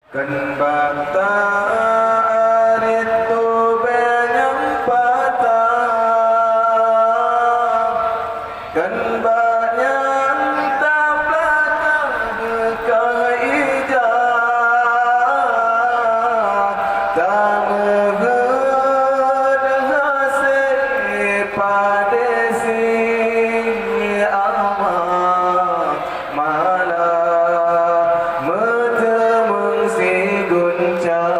Kan bata itu banyak patah, kan banyak tak belakang dekat ijah, tak mengerti hasil pada sini amat malah bertemu si guncang.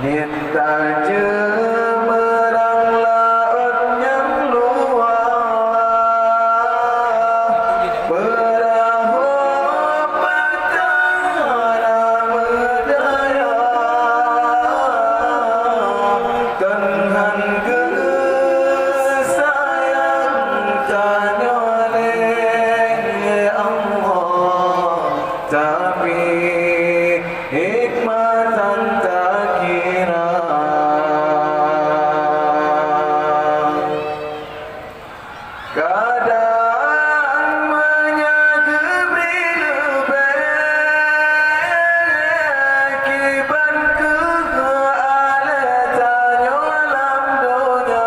Minta je merang laut yang luar, perahu patah berdaya, Tuhan ke sayang tanya oleh Allah, tapi hikmatan tak kira. Kadang menyagri lebih kiban ke alat tanya alam dunia.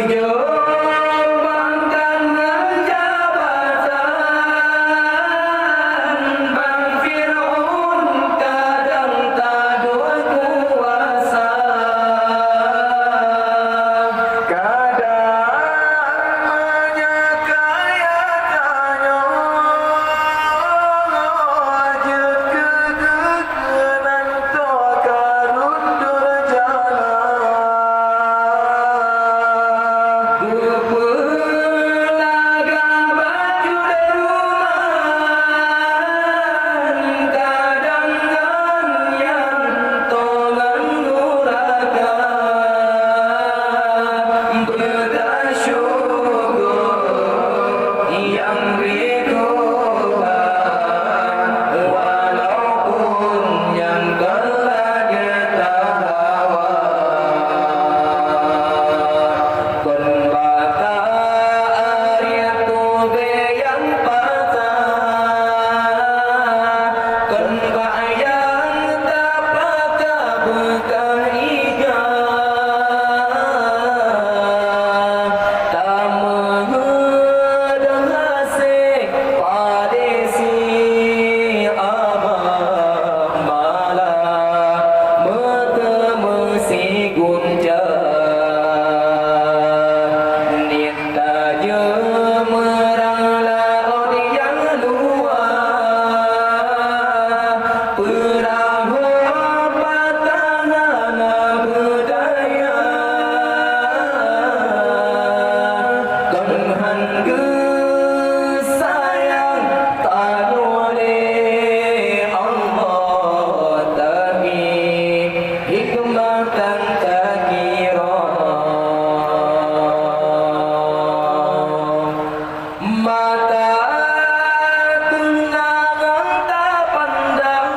Gejombang dengan jabatan, Bang Fir'aun kadang tak dua kuasa. Kadang menyakaya tanya je kegegenan toka rundur jalan. Berpelaga baju deruman, kadang yang tolong nuraka. Bersyukur yang beri Tuhan, walaupun yang telah kita hawa. Pembata itu yang patah, kembang yang dapat bukan hijau, tak menghadang hasil pada si abang malah bertemu si guncang. Nita je merang laut yang luar, perahu patah berdaya, Tuhan ke sayang tak boleh Allah, tapi hikmatan tak kira. Mata tunangan tak pandang,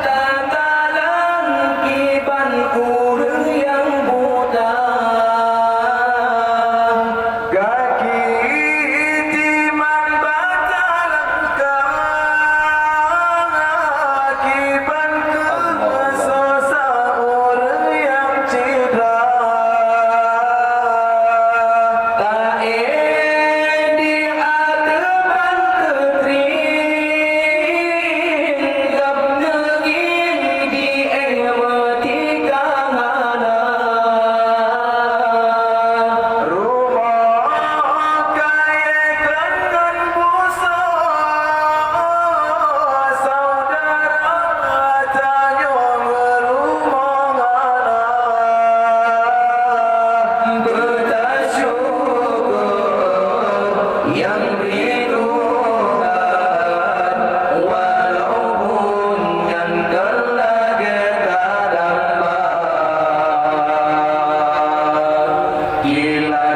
tak talang kiban urang yang buta. Kaki timan baca langkah, akibat kesosa orang yang cedera. Tak di adepan ketring, gap neging di emati kahanan. Rumah kaya dengan busa, saudara tanya merumah mana. Bersyukur yang beri Tuhan, walaupun yang telah kita dapat. Gila